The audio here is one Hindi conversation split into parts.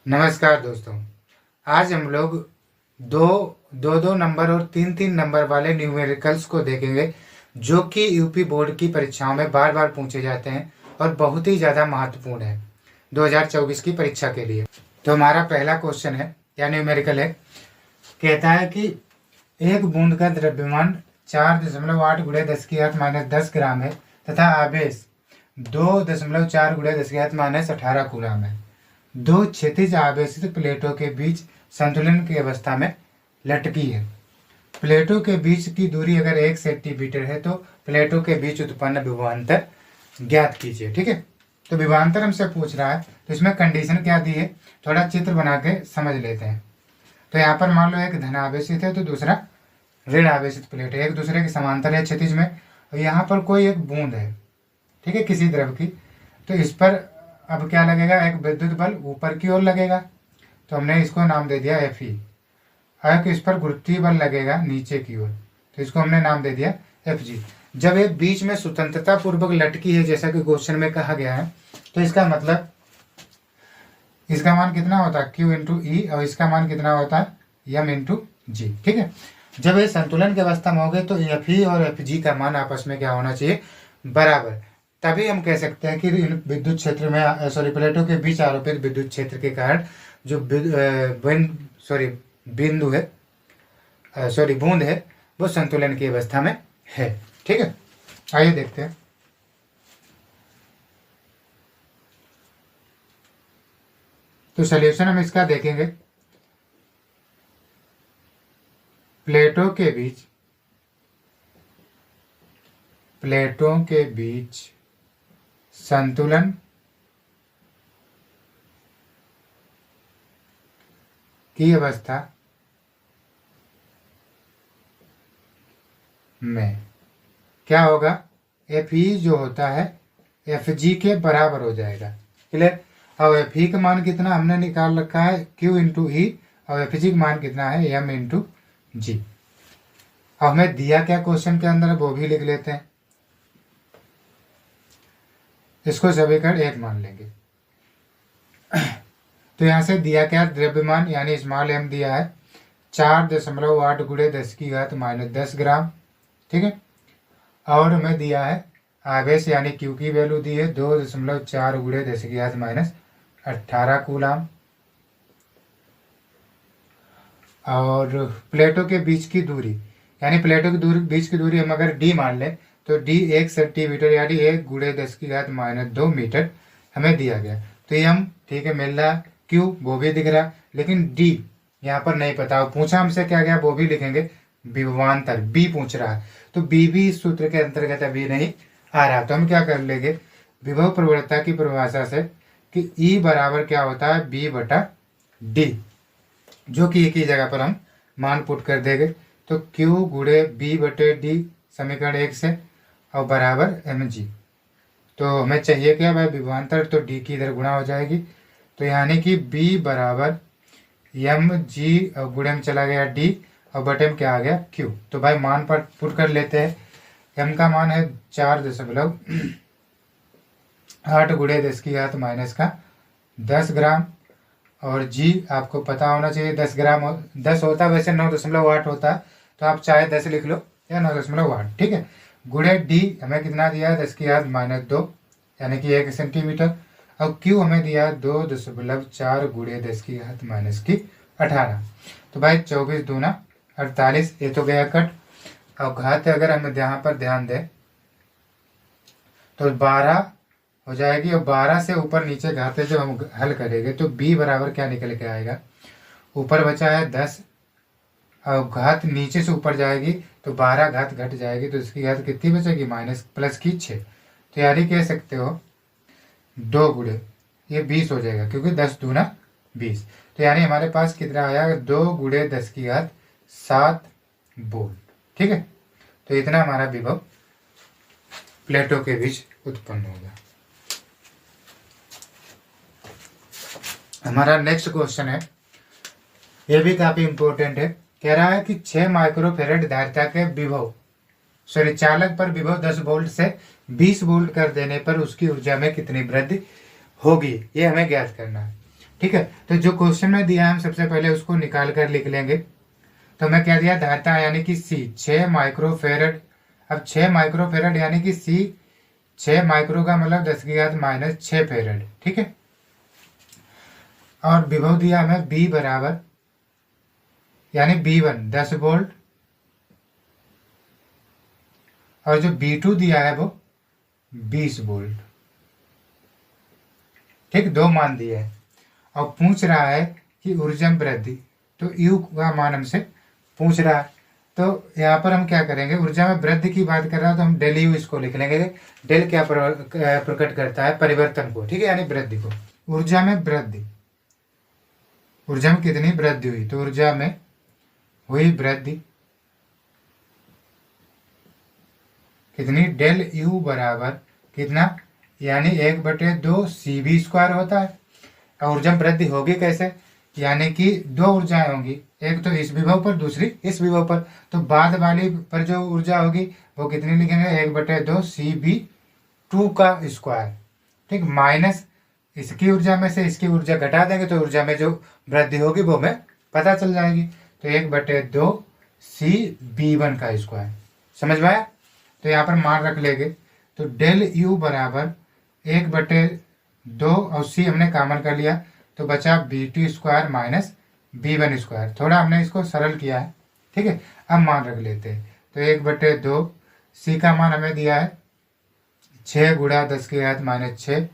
नमस्कार दोस्तों। आज हम लोग दो दो दो नंबर और तीन तीन नंबर वाले न्यूमेरिकल्स को देखेंगे जो कि यूपी बोर्ड की परीक्षाओं में बार बार पूछे जाते हैं और बहुत ही ज़्यादा महत्वपूर्ण है 2024 की परीक्षा के लिए। तो हमारा पहला क्वेश्चन है या न्यूमेरिकल है, कहता है कि एक बूंद का द्रव्यमान 4.8 गुणे 10⁻−10 ग्राम है तथा आवेश 2.4 गुणे 10⁻−18 कूलम है। दो क्षैतिज आवेशित प्लेटों के बीच संतुलन की अवस्था में लटकी है। प्लेटों के बीच की दूरी अगर 1 सेंटीमीटर है तो प्लेटों के बीच उत्पन्न विभवांतर ज्ञात कीजिए। ठीक है, तो विभवांतर हमसे पूछ रहा है तो इसमें कंडीशन क्या दी है, थोड़ा चित्र बना के समझ लेते हैं। तो यहाँ पर मान लो एक धन आवेशित है तो दूसरा ऋण आवेशित प्लेट है, एक दूसरे के समांतर है क्षैतिज में, और यहाँ पर कोई एक बूंद है, ठीक है, किसी द्रव की। तो इस पर अब क्या लगेगा, एक विद्युत बल ऊपर की ओर लगेगा, तो हमने इसको नाम दे दिया Fe। और इस पर गुरुत्वीय बल लगेगा नीचे की ओर, तो इसको हमने नाम दे दिया Fg। जब एक बीच में स्वतंत्रता पूर्वक लटकी है जैसा कि क्वेश्चन में कहा गया है, तो इसका मतलब इसका मान कितना होता है Q इंटू ई, और इसका मान कितना होता है M इंटू जी। ठीक है, जब ये संतुलन की अवस्था में हो गए तो Fe और Fg का मान आपस में क्या होना चाहिए, बराबर। तभी हम कह सकते हैं कि विद्युत क्षेत्र में प्लेटों के बीच आरोपित विद्युत क्षेत्र के कारण जो बिंदु है बूंद है वो संतुलन की अवस्था में है। ठीक है, आइए देखते हैं। तो सॉल्यूशन हम इसका देखेंगे। प्लेटों के बीच संतुलन की अवस्था में क्या होगा, Fe जो होता है Fg के बराबर हो जाएगा। क्लियर। और Fe का मान कितना हमने निकाल रखा है Q इंटू ई, और Fg का मान कितना है M इंटू जी। अब हमें दिया क्या क्वेश्चन के अंदर वो भी लिख लेते हैं। इसको समीकरण 1 मान लेंगे। तो यहाँ से दिया क्या, द्रव्यमान यानी स्मॉल m दिया है 4.8 गुणे 10⁻−10 ग्राम। ठीक है, और हमें दिया है आवेश यानी Q की वैल्यू दी है 2.4 गुणे 10⁻18 कूलम। और प्लेटों के बीच की दूरी यानी प्लेटों की बीच की दूरी हम अगर d मान लें तो d 1 सेंटीमीटर यानी 1 गुणे 10⁻−2 मीटर हमें दिया गया। तो ये हम ठीक है मिल रहा है, Q वो भी दिख रहा है, लेकिन d यहाँ पर नहीं पता। पूछा हमसे क्या गया वो भी लिखेंगे, विभवांतर B पूछ रहा है, तो B भी इस सूत्र के अंतर्गत अभी नहीं आ रहा। तो हम क्या कर लेंगे, विभव प्रवणता की परिभाषा से कि E बराबर क्या होता है B बटा D, जो कि एक ही जगह पर हम मान पुट कर देंगे। तो Q गुणे B बटे D समीकरण 1 से और बराबर mg। तो हमें चाहिए क्या भाई, विभवांतर, तो D की इधर गुणा हो जाएगी। तो यानी कि B बराबर mg और गुणे में चला गया D और बटे में क्या आ गया Q। तो भाई मान पर पुट कर लेते हैं। m का मान है 4.8 गुणे 10⁻−10 ग्राम, और g आपको पता होना चाहिए 10 ग्राम 10 होता है, वैसे 9.8 होता है, तो आप चाहे 10 लिख लो या 9.8। ठीक है, गुणे d हमें कितना दिया है 10⁻−2 यानी कि 1 सेंटीमीटर, और q हमें दिया है 2.4 गुणे 10⁻18। तो भाई 24 दूना 48, ये तो गया कट। और घात अगर हम यहाँ पर ध्यान दें तो 12 हो जाएगी, और 12 से ऊपर नीचे घाते जब हम हल करेंगे तो b बराबर क्या निकल के आएगा, ऊपर बचा है 10 और घात नीचे से ऊपर जाएगी तो 12 घात घट जाएगी, तो इसकी घात कितनी बचेगी, +6। तो यानी कह सकते हो 2 गुणे ये 20 हो जाएगा, क्योंकि 10 दूना 20। तो यानी हमारे पास कितना आया, 2 गुणे 10⁻7 वोल्ट। ठीक है, तो इतना हमारा विभव प्लेटों के बीच उत्पन्न होगा। हमारा नेक्स्ट क्वेश्चन है, ये भी काफी इंपॉर्टेंट है। कह रहा है कि 6 माइक्रोफेरेड धारिता के विभव चालक पर विभव 10 वोल्ट से 20 वोल्ट कर देने पर उसकी ऊर्जा में कितनी वृद्धि होगी, ये हमें ज्ञात करना है। ठीक है, तो जो क्वेश्चन में दिया है हम सबसे पहले उसको निकाल कर लिख लेंगे। तो मैं क्या दिया, धाता यानी कि सी 6 माइक्रोफेरड। अब 6 माइक्रोफेरड यानी कि सी 6 माइक्रो का मतलब 10⁻⁻6 फेरड। ठीक है, और विभव दिया हमें बी बराबर यानी B1 10 वोल्ट, और जो B2 दिया है वो 20 वोल्ट। ठीक, दो मान दिए हैं और पूछ रहा है कि ऊर्जा में वृद्धि, तो U का मान हमसे पूछ रहा है। तो यहाँ पर हम क्या करेंगे, ऊर्जा में वृद्धि की बात कर रहा है तो हम डेल यू इसको लिख लेंगे। डेल क्या प्रकट करता है, परिवर्तन को। ठीक है, यानी वृद्धि को। ऊर्जा में वृद्धि, ऊर्जा में कितनी वृद्धि हुई, तो ऊर्जा में हुई वृद्धि कितनी, डेल यू बराबर कितना, यानी 1/2 CV² होता है। और ऊर्जा में वृद्धि होगी कैसे, यानी कि दो ऊर्जाएं होंगी, एक तो इस विभव पर, दूसरी इस विभव पर। तो बाद वाली पर जो ऊर्जा होगी वो कितनी लिखेंगे, 1/2 CV2 का स्क्वायर। ठीक, माइनस इसकी ऊर्जा में से इसकी ऊर्जा घटा देंगे तो ऊर्जा में जो वृद्धि होगी वो हमें पता चल जाएगी। तो 1/2 CB1 का स्क्वायर। समझ में आया, तो यहाँ पर मान रख लेंगे। तो डेल यू बराबर 1/2 और सी हमने कॉमन कर लिया तो बचा B2² माइनस B1²। थोड़ा हमने इसको सरल किया है। ठीक है, अब मान रख लेते हैं। तो 1/2 सी का मान हमें दिया है 6 × 10⁻⁻6,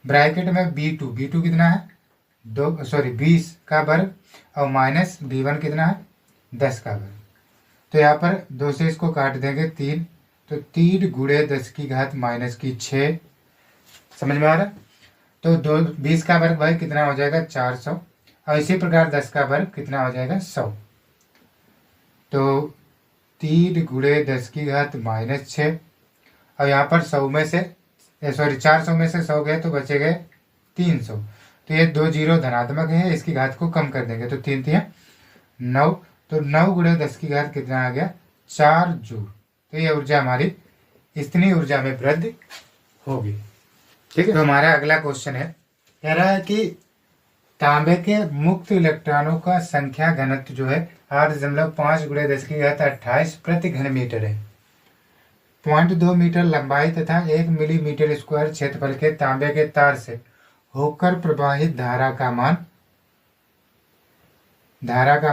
ब्रैकेट में B2 कितना है 20 का वर्ग, और माइनस B1 कितना है 10 का वर्ग। तो यहाँ पर 2 से इसको काट देंगे 3, तो 3 × 10⁻⁻6। समझ में आ रहा, तो 20 का वर्ग भाई कितना हो जाएगा 400, और इसी प्रकार 10 का वर्ग कितना हो जाएगा 100। तो 3 × 10⁻⁻6, और यहाँ पर 100 में से 400 में से 100 गए तो बचे गए 300। तो ये 2 जीरो धनात्मक है, इसकी घात को कम कर देंगे तो 3 3 9, तो 9 × 10⁻⁻ कितना आ गया 4 जूल। तो ये ऊर्जा हमारी इतनी ऊर्जा में वृद्धि होगी। ठीक है, तो हमारा अगला क्वेश्चन है, कह रहा है कि तांबे के मुक्त इलेक्ट्रॉनों का संख्या घनत्व जो है 8.5 × 10⁻28 प्रति घन मीटर है। 0.2 मीटर लंबाई तथा 1 मिलीमीटर स्क्वायर क्षेत्रफल के तांबे के तार से होकर प्रवाहित धारा का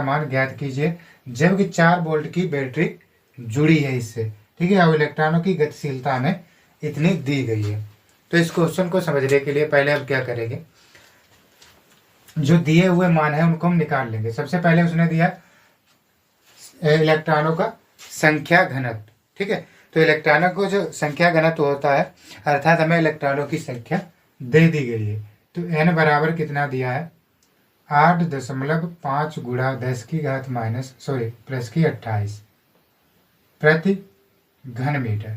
मान ज्ञात कीजिए, जबकि 4 वोल्ट की बैटरी जुड़ी है इससे। ठीक है, अब इलेक्ट्रॉनों की गतिशीलता हमें इतनी दी गई है। तो इस क्वेश्चन को समझने के लिए पहले अब क्या करेंगे, जो दिए हुए मान है उनको हम निकाल लेंगे। सबसे पहले उसने दिया इलेक्ट्रॉनों का संख्या घनत्व। ठीक है, तो इलेक्ट्रॉनों को जो संख्या घनत्व होता है, अर्थात हमें इलेक्ट्रॉनों की संख्या दे दी गई है। तो n बराबर कितना दिया है 8.5 × 10⁻⁻28 प्रति घन मीटर।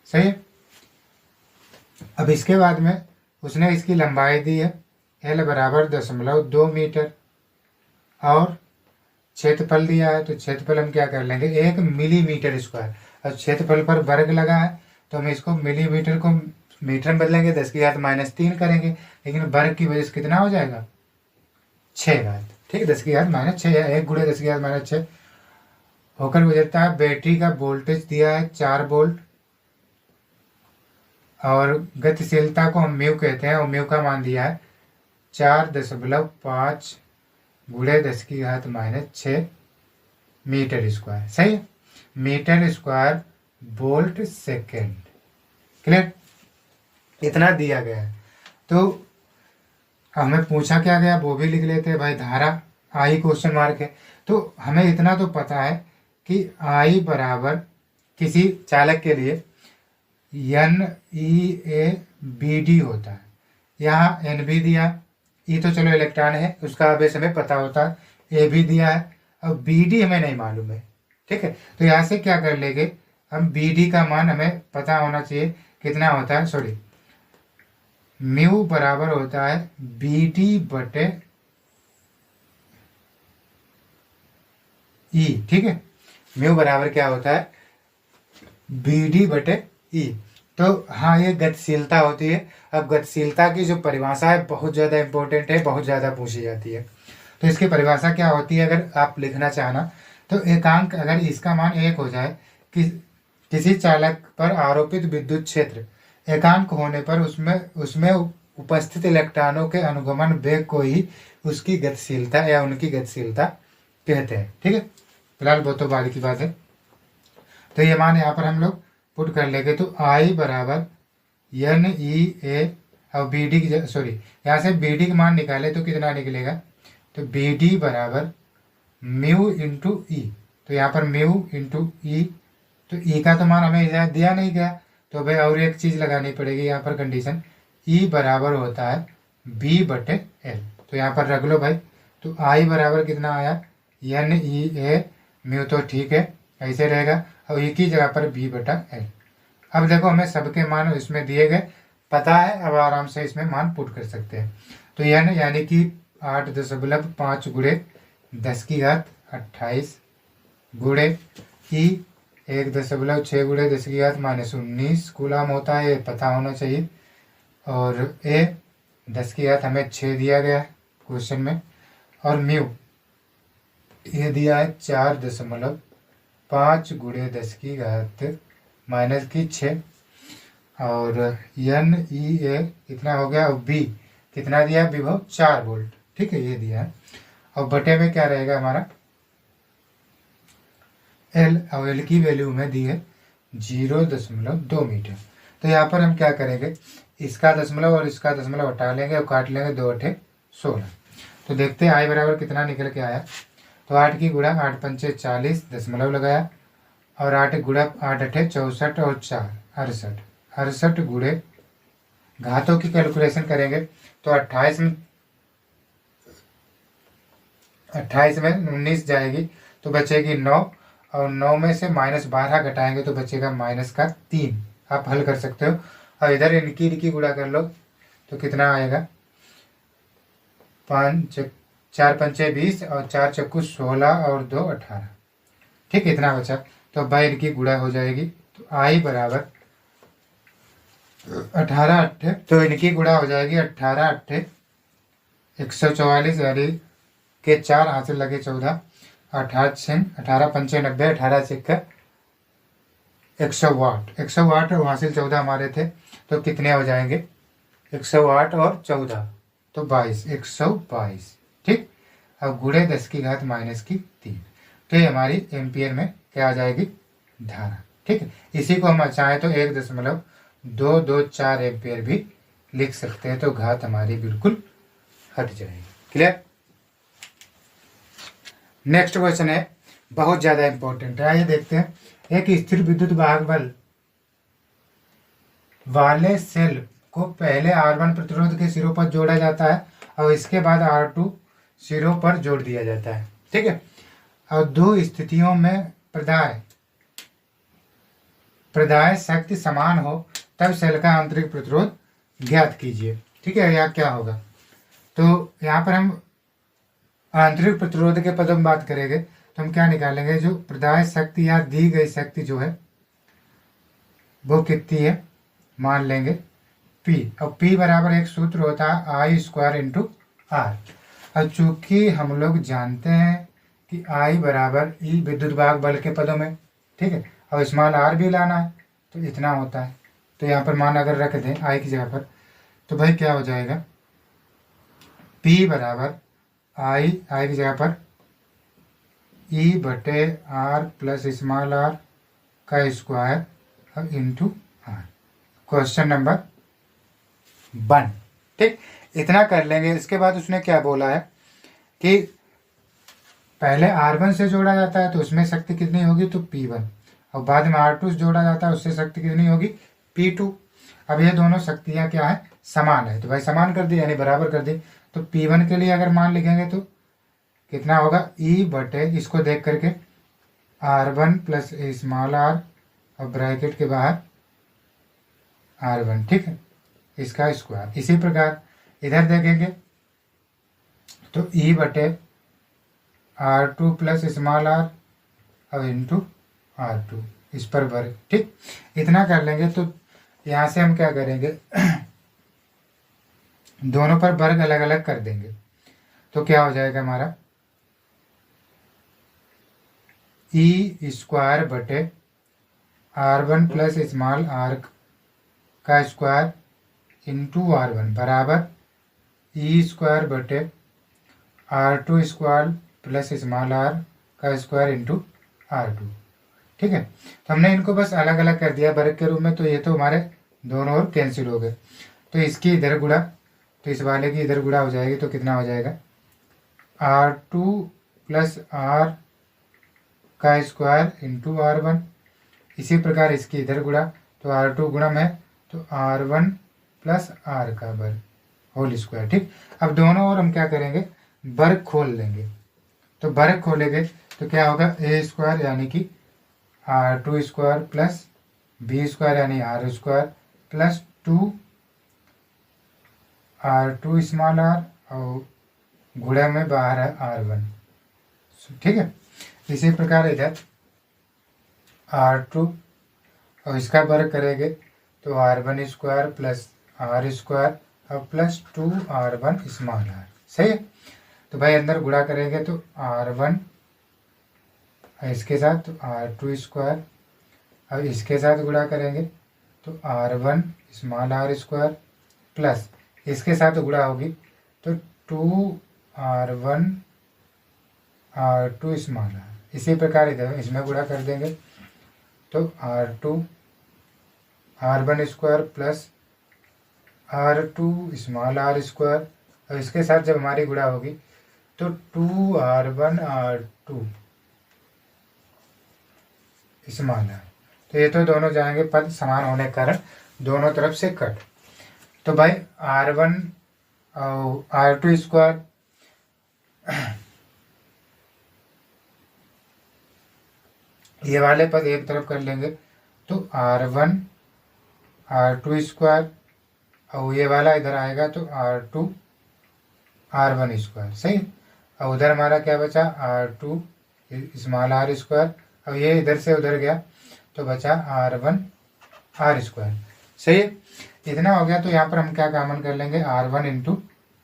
सही है, अब इसके बाद में उसने इसकी लंबाई दी है L बराबर 0.2 मीटर, और क्षेत्रफल दिया है। तो क्षेत्रफल हम क्या कर लेंगे 1 मिलीमीटर स्क्वायर। अब क्षेत्रफल पर वर्ग लगा है तो हम इसको मिलीमीटर को मीटर में बदलेंगे, 10⁻³ करेंगे, लेकिन वर्ग की वजह से कितना हो जाएगा 6 घात। ठीक है, 10⁻6 या 1 × 10⁻6 होकर गुजरता है। बैटरी का वोल्टेज दिया है 4 वोल्ट, और गतिशीलता को हम म्यू कहते हैं, और म्यू का मान दिया है 4.5 × 10⁻6 मीटर स्क्वायर। सही है, metre square volt second. Clear, इतना दिया गया है। तो हमें पूछा क्या गया वो भी लिख लेते हैं भाई। धारा आई क्वेश्चन मार्क है, तो हमें इतना तो पता है कि आई बराबर किसी चालक के लिए NeABD होता है। यहाँ NB दिया, E तो चलो इलेक्ट्रॉन है उसका आवेश हमें पता होता है, AB दिया है, अब BD हमें नहीं मालूम है। ठीक है, तो यहाँ से क्या कर लेंगे हम, BD का मान हमें पता होना चाहिए कितना होता है, सॉरी म्यू बराबर होता है BD/E। ठीक है, म्यू बराबर क्या होता है BD/E। तो हाँ, ये गतिशीलता होती है। अब गतिशीलता की जो परिभाषा है बहुत ज़्यादा इंपॉर्टेंट है, बहुत ज़्यादा पूछी जाती है। तो इसकी परिभाषा क्या होती है अगर आप लिखना चाहना, तो एकांक अगर इसका मान 1 हो जाए कि किसी चालक पर आरोपित विद्युत क्षेत्र एकांक होने पर उसमें उसमें उपस्थित इलेक्ट्रॉनों के अनुगमन वेग को ही उसकी गतिशीलता या उनकी गतिशीलता कहते हैं। ठीक है, फिलहाल वो तो बाद की बात है। तो ये मान यहाँ पर हम लोग पुट कर लेंगे, तो आई बराबर एन ई ए और बी डी की, सॉरी यहाँ से बी डी का मान निकाले तो कितना निकलेगा, तो बी डी बराबर म्यू इंटू ई। तो यहाँ पर म्यू इंटू ई, तो ई का तो मान हमें यहाँ दिया नहीं गया, तो भाई और एक चीज़ लगानी पड़ेगी यहाँ पर कंडीशन, ई बराबर होता है बी बटे एल। तो यहाँ पर रख लो भाई। तो आई बराबर कितना आया, एन ई ए म्यू, तो ठीक है ऐसे रहेगा, और ई की जगह पर बी बटा एल। अब देखो हमें सबके मान इसमें दिए गए पता है, अब आराम से इसमें मान पुट कर सकते हैं। तो एन यानी कि 8.5 गुणे 10 की घात 28 गुणे ई 1.6 गुणे 10 की घात -19 कूलाम होता है, ये पता होना चाहिए। और ए 10 की घात हमें 6 दिया गया है क्वेश्चन में, और म्यू ये दिया है 4.5 गुणे 10 की घात -6, और एन ई ए कितना हो गया, और बी कितना दिया है, विभव 4 वोल्ट। ठीक है, ये दिया है, और बटे में क्या रहेगा हमारा एल, और एल की वैल्यू में दी है 0.2 मीटर। तो यहाँ पर हम क्या करेंगे, इसका दशमलव और इसका दशमलव हटा लेंगे और काट लेंगे, 2 8 16। तो देखते हैं आई बराबर कितना निकल के आया। तो 8 की गुणा 8 पंचे 40 दशमलव लगाया, और 8 गुणा 8 8 64 और 4 68, 68 गुणे घातों की कैलकुलेशन करेंगे तो 28 में 19 जाएगी तो बचेगी 9, और 9 में से -12 घटाएंगे तो बचेगा -3। आप हल कर सकते हो। और इधर इनकी गुणा कर लो तो कितना आएगा, 4 पंचे 20 और 4 चक्कू 16 और 2 18। ठीक, इतना बचा। तो अब भाई इनकी गुणा हो जाएगी, तो आई बराबर 18 8, तो इनकी गुणा हो जाएगी 18 8 144, यानी के 4 हाथ से लगे 14, 18 पंचे 90, 18 सिक्का 108, 108 और हासिल 14 हमारे थे, तो कितने हो जाएंगे 108 और 14 तो 22, 122। ठीक, अब गुणे 10 की घात -3, तो ये हमारी एम्पियर में क्या आ जाएगी, धारा। ठीक है, इसी को हम चाहें तो 1.224 एम्पियर भी लिख सकते हैं, तो घात हमारी बिल्कुल हट जाएगी। क्लियर। नेक्स्ट क्वेश्चन है, बहुत ज्यादा इंपॉर्टेंट है, आइए देखते हैं। एक स्थिर विद्युत वाहक बल वाले सेल को पहले R1 प्रतिरोध के सिरों पर जोड़ा जाता है और इसके बाद R2 सिरों पर जोड़ दिया जाता है। ठीक है, और दो स्थितियों में प्रदाय शक्ति समान हो तब सेल का आंतरिक प्रतिरोध ज्ञात कीजिए। ठीक है, यहाँ क्या होगा, तो यहाँ पर हम आंतरिक प्रतिरोध के पद में बात करेंगे तो हम क्या निकालेंगे, जो प्रदाय शक्ति या दी गई शक्ति जो है वो कितनी है, मान लेंगे P, और P बराबर एक सूत्र होता है I स्क्वायर इंटू आर। और चूंकि हम लोग जानते हैं कि I बराबर E विद्युत वाहक बल के पदों में, ठीक है, और स्मॉल r भी लाना है तो इतना होता है। तो यहाँ पर मान अगर रख दें I की जगह पर, तो भाई क्या हो जाएगा, P बराबर I की जगह पर E बटे R प्लस स्मॉल r का स्क्वायर और इंटू आर। Question number 1। ठीक, इतना कर लेंगे। इसके बाद उसने क्या बोला है कि पहले R1 से जोड़ा जाता है तो उसमें शक्ति कितनी होगी, तो P1, और बाद में R2 से जोड़ा जाता है उससे शक्ति कितनी होगी, P2। अब ये दोनों शक्तियाँ क्या है, समान है, तो भाई समान कर दी यानी बराबर कर दी। तो P1 के लिए अगर मान लिखेंगे तो कितना होगा, E बटे इसको देख करके R1 प्लस स्मॉल r और ब्रैकेट के बाहर R1, ठीक है, इसका स्क्वायर। इसी प्रकार इधर देखेंगे तो E बटे R2 प्लस स्मॉल r और इंटू R2 इस पर वर्ग। ठीक, इतना कर लेंगे तो यहाँ से हम क्या करेंगे दोनों पर वर्ग अलग अलग कर देंगे। तो क्या हो जाएगा हमारा ई स्क्वायर बटे R1 प्लस स्मॉल आर का स्क्वायर इंटू R1 बराबर ई स्क्वायर बटे R2 square plus small R का स्क्वायर इंटू R2। ठीक है, तो हमने इनको बस अलग अलग कर दिया वर्ग के रूप में। तो ये तो हमारे दोनों ओर कैंसिल हो गए। तो इसकी इधर गुणा, तो इस वाले की इधर गुणा हो जाएगी। तो कितना हो जाएगा R2 प्लस R का स्क्वायर इंटू R1। इसी प्रकार इसकी इधर गुणा, तो R2 गुणा में तो R1 प्लस R का वर्ग होल स्क्वायर। ठीक, अब दोनों ओर हम क्या करेंगे वर्ग खोल लेंगे। तो वर्ग खोलेंगे तो क्या होगा ए स्क्वायर यानी कि R2 square plus B square यानी R square plus 2 R2 small R और गुणा में बाहर है R1। ठीक है, इसी प्रकार इधर R2 और इसका वर्ग करेंगे तो R1 square plus R square और प्लस 2 R1 स्मॉल आर। सही है, तो भाई अंदर गुणा करेंगे तो R1 इसके साथ तो R2 स्क्वायर, अब इसके साथ गुणा करेंगे तो R1 small R square plus इसके साथ गुणा होगी तो 2R1 R2 स्मॉल आर। इसी प्रकार इधर इसमें गुणा कर देंगे तो R1 square plus R2 small R square और इसके साथ जब हमारी गुणा होगी तो 2R1 R2 स्मॉल आर। तो ये तो दोनों जाएंगे पद समान होने के कारण दोनों तरफ से कट। तो भाई R1 और R2 स्क्वायर ये वाले पद एक तरफ कर लेंगे तो R1 R2 स्क्वायर और ये वाला इधर आएगा तो R2 R1 स्क्वायर। सही, और उधर हमारा क्या बचा R2 स्मॉल आर स्क्वायर और ये इधर से उधर गया तो बचा R1 R स्क्वायर। सही है, इतना हो गया। तो यहाँ पर हम क्या कॉमन कर लेंगे R1 इंटू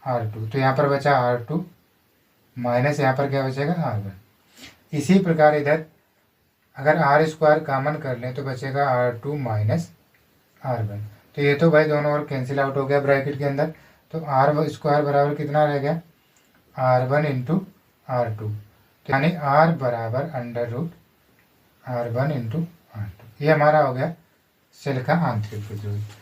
R2। तो यहाँ पर बचा R2 माइनस यहाँ पर क्या बचेगा R1। इसी प्रकार इधर अगर R स्क्वायर कॉमन कर लें तो बचेगा R2 माइनस R1। तो ये तो भाई दोनों ओर कैंसिल आउट हो गया ब्रैकेट के अंदर। तो R स्क्वायर बराबर कितना रह गया R1 इंटू R2। तो यानी R बराबर under root R1 into R2। ये हमारा हो गया सेल का आंतरिक प्रतिरोध।